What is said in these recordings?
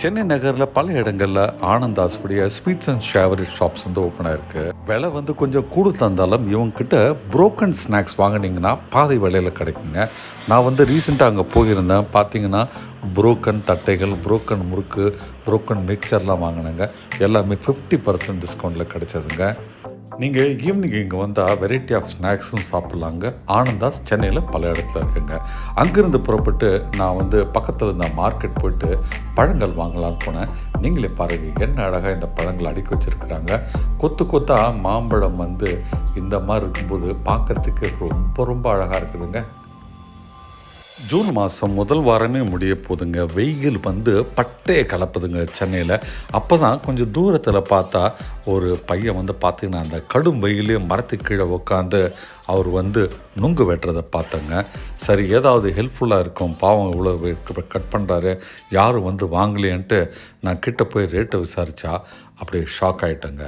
சென்னை நகரில் பல இடங்களில் ஆனந்தாஸுடைய ஸ்வீட்ஸ் அண்ட் ஷேவரி ஷாப்ஸ் வந்து ஓப்பன் ஆயிருக்கு. விலை வந்து கொஞ்சம் கூடுதல் தந்தாலும் இவங்ககிட்ட புரோக்கன் ஸ்நாக்ஸ் வாங்கினீங்கன்னா பாதி விலையில் கிடைக்குங்க. நான் வந்து ரீசெண்டாக அங்கே போயிருந்தேன். பார்த்தீங்கன்னா புரோக்கன் தட்டைகள், புரோக்கன் முறுக்கு, புரோக்கன் மிக்சர்லாம் வாங்கினேங்க. எல்லாமே 50% டிஸ்கவுண்ட்டில் கிடைச்சதுங்க. நீங்கள் ஈவினிங் இங்கே வந்தால் வெரைட்டி ஆஃப் ஸ்நாக்ஸும் சாப்பிட்லாங்க. ஆனந்தாஸ் சென்னையில் பல இடத்துல இருக்குங்க. அங்கேருந்து புறப்பட்டு நான் வந்து பக்கத்தில் இருந்த மார்க்கெட் போயிட்டு பழங்கள் வாங்கலான்னு போனேன். நீங்களே பாருங்கள் என்ன அழகாக இந்த பழங்கள் அடுக்கி வச்சுருக்குறாங்க. கொத்து கொத்தாக மாம்பழம் வந்து இந்த மாதிரி இருக்கும்போது பார்க்குறதுக்கு ரொம்ப ரொம்ப அழகாக இருக்குதுங்க. ஜூன் மாதம் முதல் வாரமே முடிய போதுங்க. வெயில் வந்து பட்டையை கலப்புதுங்க சென்னையில். அப்போ தான் கொஞ்சம் தூரத்தில் பார்த்தா ஒரு பையன் வந்து பார்த்திங்கன்னா அந்த கடும் வெயிலே மரத்துக்கு கீழே உட்காந்து அவர் வந்து நுங்கு வெட்டுறதை பார்த்தேங்க. சரி ஏதாவது ஹெல்ப்ஃபுல்லாக இருக்கும், பாவம் இவ்வளோ கட் பண்ணுறாரு, யாரும் வந்து வாங்கலையன்ட்டு நான் கிட்டே போய் ரேட்டை விசாரித்தா அப்படியே ஷாக் ஆகிட்டேங்க.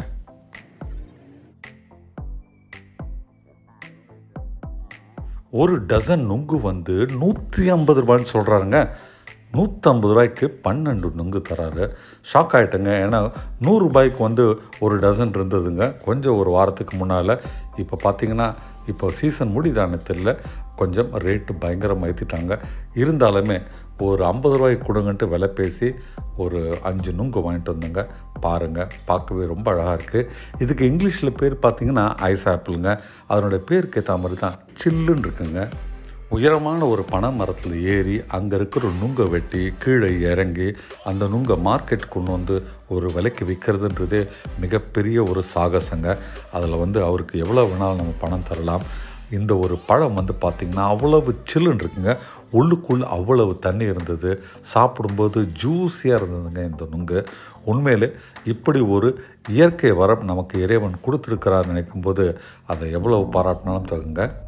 ஒரு டசன் நுங்கு வந்து 150 ரூபான்னு சொல்கிறாருங்க. 150 ரூபாய்க்கு 12 நுங்கு தராரு. ஷாக் ஆகிட்டேங்க. ஏன்னா 100 ரூபாய்க்கு வந்து ஒரு டசன் இருந்ததுங்க கொஞ்சம் ஒரு வாரத்துக்கு முன்னால். இப்போ பார்த்திங்கன்னா இப்போ சீசன் முடிதானே தெரியல, கொஞ்சம் ரேட்டு பயங்கரமாக ஏற்றிட்டாங்க. இருந்தாலுமே ஒரு 50 ரூபாய்க்கு கொடுங்கன்ட்டு விலை பேசி ஒரு 5 நுங்கு வாங்கிட்டு வந்தேங்க. பாருங்கள், பார்க்கவே ரொம்ப அழகாக இருக்குது. இதுக்கு இங்கிலீஷில் பேர் பார்த்திங்கன்னா ஐஸ் ஆப்பிளுங்க. அதனுடைய பேருக்கு ஏற்ற மாதிரி தான் சில்லுன்னு இருக்குங்க. உயரமான ஒரு பனை மரத்தில் ஏறி அங்கே இருக்கிற நுங்கை வெட்டி கீழே இறங்கி அந்த நுங்கை மார்க்கெட் கொண்டு வந்து ஒரு விலைக்கு விற்கிறதுன்றது மிகப்பெரிய ஒரு சாகசங்க. அதில் வந்து அவருக்கு எவ்வளோ வேணாலும் நம்ம பணம் தரலாம். இந்த ஒரு பழம் வந்து பார்த்திங்கன்னா அவ்வளவு சில்லுன்னு இருக்குங்க. உள்ளுக்குள்ளே அவ்வளவு தண்ணி இருந்தது. சாப்பிடும்போது ஜூஸியாக இருந்ததுங்க இந்த நுங்கு. உண்மையிலே இப்படி ஒரு இயற்கை வரம் நமக்கு இறைவன் கொடுத்துருக்கிறார் நினைக்கும்போது அதை எவ்வளவு பாராட்டினாலும் தகுங்க.